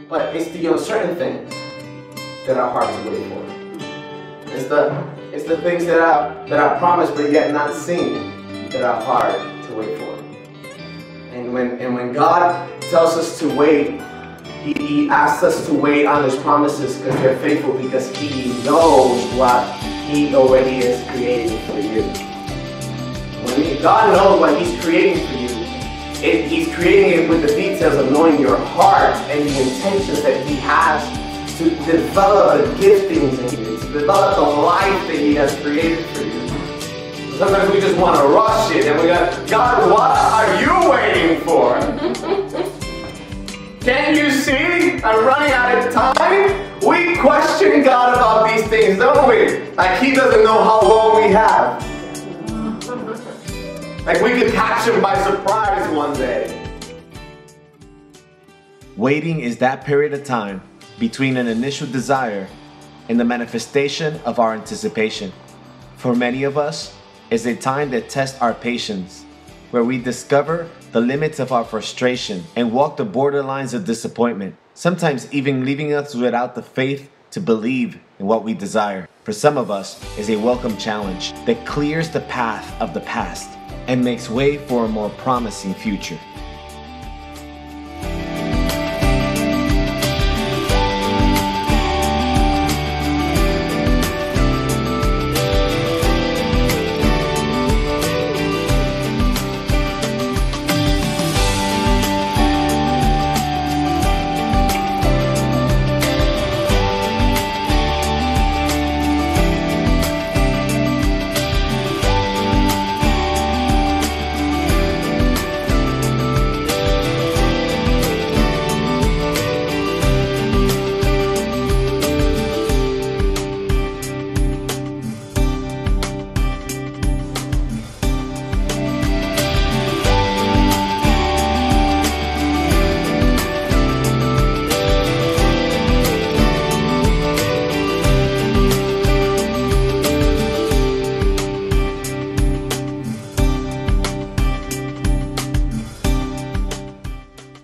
But it's the uncertain things that are hard to wait for. It's the things that are promised but yet not seen that are hard to wait for. And when God tells us to wait, He asks us to wait on His promises because they're faithful, because He knows what He already is creating for you. God knows what He's creating for you. He's creating it with the details of knowing your heart and the intentions that He has to develop the giftings in you, to develop the life that He has created for you. Sometimes we just want to rush it and we go, God, what are you waiting for? Can't you see? I'm running out of time. We question God about these things, don't we? Like He doesn't know how long we have. Like we could catch Him by surprise one day. Waiting is that period of time between an initial desire and the manifestation of our anticipation. For many of us, it's a time that tests our patience, where we discover the limits of our frustration and walk the borderlines of disappointment, sometimes even leaving us without the faith to believe in what we desire. For some of us, it's a welcome challenge that clears the path of the past and makes way for a more promising future.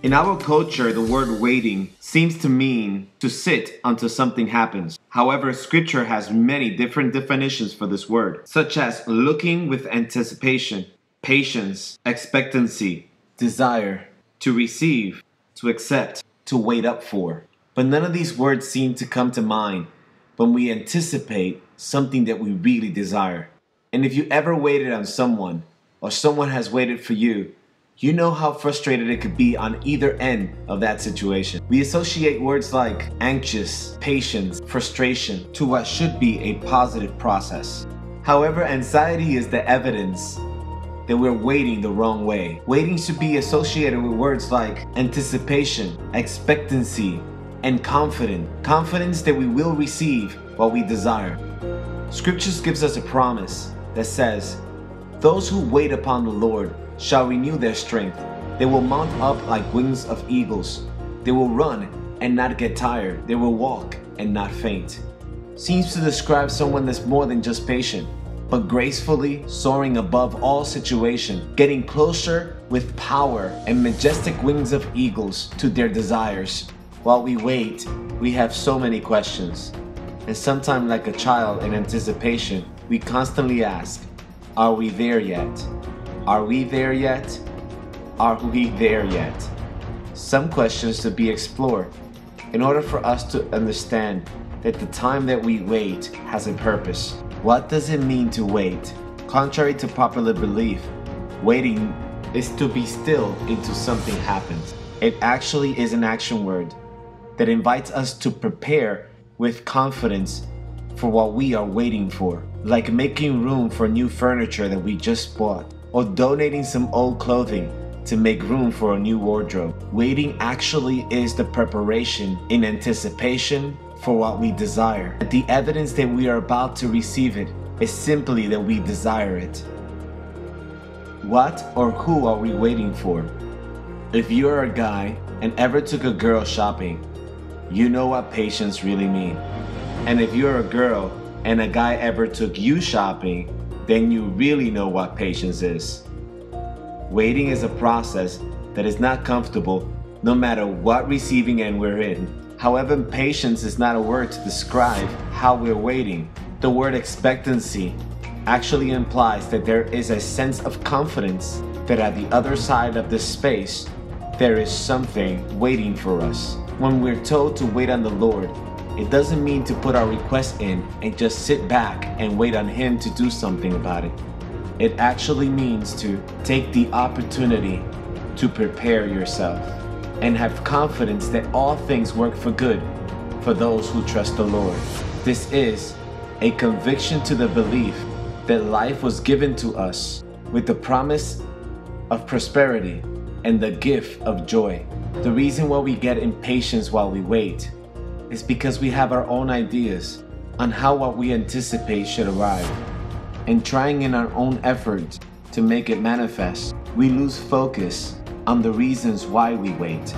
In our culture, the word waiting seems to mean to sit until something happens. However, Scripture has many different definitions for this word, such as looking with anticipation, patience, expectancy, desire, to receive, to accept, to wait up for. But none of these words seem to come to mind when we anticipate something that we really desire. And if you ever waited on someone, or someone has waited for you, you know how frustrated it could be on either end of that situation. We associate words like anxious, patience, frustration to what should be a positive process. However, anxiety is the evidence that we're waiting the wrong way. Waiting should be associated with words like anticipation, expectancy, and confidence. Confidence that we will receive what we desire. Scriptures gives us a promise that says, "Those who wait upon the Lord shall renew their strength. They will mount up like wings of eagles. They will run and not get tired. They will walk and not faint." Seems to describe someone that's more than just patient, but gracefully soaring above all situation, getting closer with power and majestic wings of eagles to their desires. While we wait, we have so many questions. And sometimes, like a child in anticipation, we constantly ask, are we there yet? Are we there yet? Are we there yet? Some questions to be explored in order for us to understand that the time that we wait has a purpose. What does it mean to wait? Contrary to popular belief, waiting is to be still until something happens. It actually is an action word that invites us to prepare with confidence for what we are waiting for, like making room for new furniture that we just bought, or donating some old clothing to make room for a new wardrobe. Waiting actually is the preparation in anticipation for what we desire. The evidence that we are about to receive it is simply that we desire it. What or who are we waiting for? If you're a guy and ever took a girl shopping, you know what patience really means. And if you're a girl and a guy ever took you shopping, then you really know what patience is. Waiting is a process that is not comfortable no matter what receiving end we're in. However, patience is not a word to describe how we're waiting. The word expectancy actually implies that there is a sense of confidence that at the other side of this space, there is something waiting for us. When we're told to wait on the Lord, it doesn't mean to put our request in and just sit back and wait on Him to do something about it. It actually means to take the opportunity to prepare yourself and have confidence that all things work for good for those who trust the Lord. This is a conviction to the belief that life was given to us with the promise of prosperity and the gift of joy. The reason why we get impatient while we wait is because we have our own ideas on how what we anticipate should arrive. And trying in our own effort to make it manifest, we lose focus on the reasons why we wait.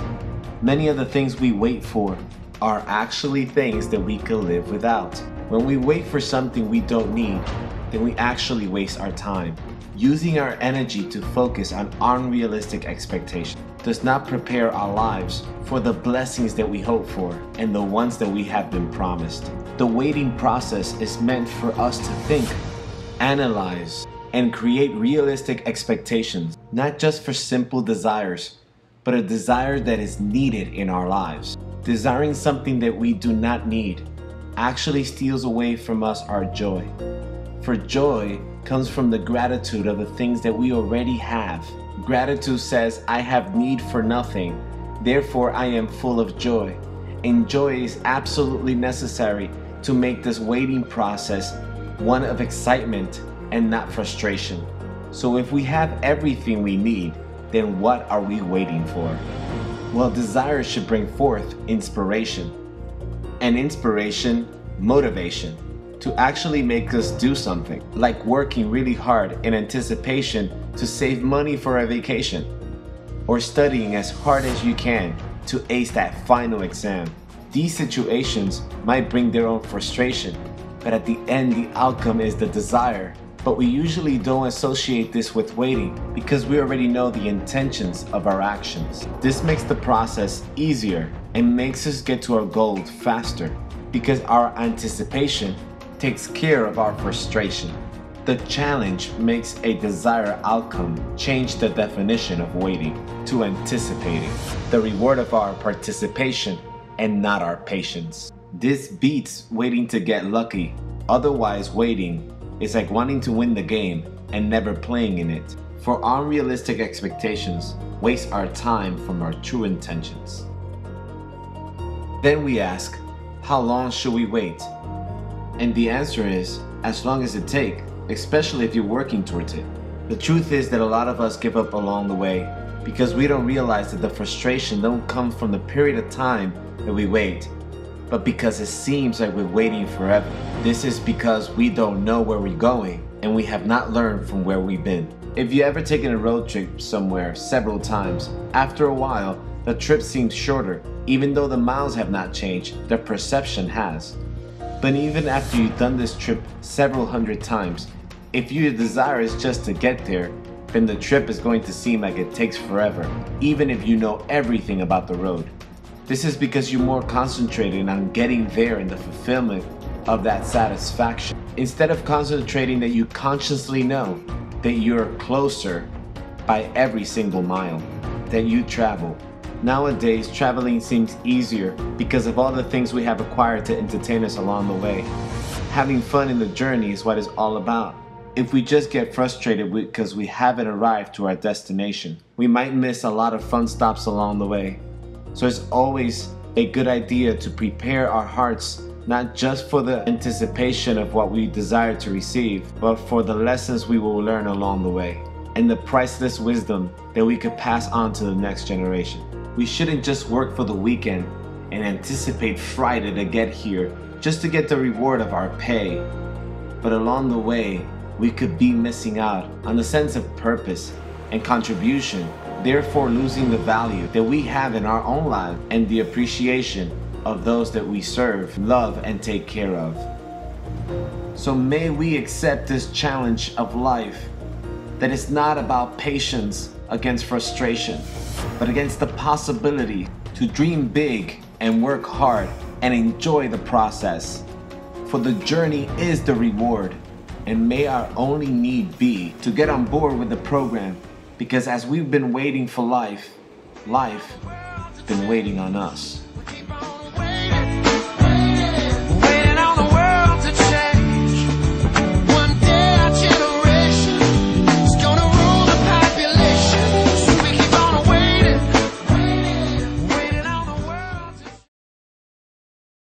Many of the things we wait for are actually things that we could live without. When we wait for something we don't need, then we actually waste our time. Using our energy to focus on unrealistic expectations does not prepare our lives for the blessings that we hope for and the ones that we have been promised. The waiting process is meant for us to think, analyze, and create realistic expectations, not just for simple desires, but a desire that is needed in our lives. Desiring something that we do not need actually steals away from us our joy. For joy comes from the gratitude of the things that we already have. Gratitude says, I have need for nothing, therefore I am full of joy. And joy is absolutely necessary to make this waiting process one of excitement and not frustration. So if we have everything we need, then what are we waiting for? Well, desire should bring forth inspiration. And inspiration, motivation, to actually make us do something, like working really hard in anticipation to save money for a vacation, or studying as hard as you can to ace that final exam. These situations might bring their own frustration, but at the end the outcome is the desire. But we usually don't associate this with waiting because we already know the intentions of our actions. This makes the process easier and makes us get to our goal faster because our anticipation takes care of our frustration. The challenge makes a desired outcome change the definition of waiting to anticipating, the reward of our participation and not our patience. This beats waiting to get lucky. Otherwise, waiting is like wanting to win the game and never playing in it. For unrealistic expectations waste our time from our true intentions. Then we ask, how long should we wait? And the answer is, as long as it takes, especially if you're working towards it. The truth is that a lot of us give up along the way because we don't realize that the frustration don't come from the period of time that we wait, but because it seems like we're waiting forever. This is because we don't know where we're going and we have not learned from where we've been. If you ever taken a road trip somewhere several times, after a while, the trip seems shorter. Even though the miles have not changed, the perception has. But even after you've done this trip several hundred times, if your desire is just to get there, then the trip is going to seem like it takes forever, even if you know everything about the road. This is because you're more concentrated on getting there and the fulfillment of that satisfaction, instead of concentrating that you consciously know that you're closer by every single mile that you travel. Nowadays, traveling seems easier because of all the things we have acquired to entertain us along the way. Having fun in the journey is what it's all about. If we just get frustrated because we haven't arrived to our destination, we might miss a lot of fun stops along the way. So it's always a good idea to prepare our hearts not just for the anticipation of what we desire to receive, but for the lessons we will learn along the way and the priceless wisdom that we could pass on to the next generation. We shouldn't just work for the weekend and anticipate Friday to get here just to get the reward of our pay. But along the way, we could be missing out on the sense of purpose and contribution, therefore losing the value that we have in our own lives and the appreciation of those that we serve, love, and take care of. So may we accept this challenge of life, that it's not about patience against frustration, but against the possibility to dream big and work hard and enjoy the process. For the journey is the reward, and may our only need be to get on board with the program, because as we've been waiting for life, life has been waiting on us.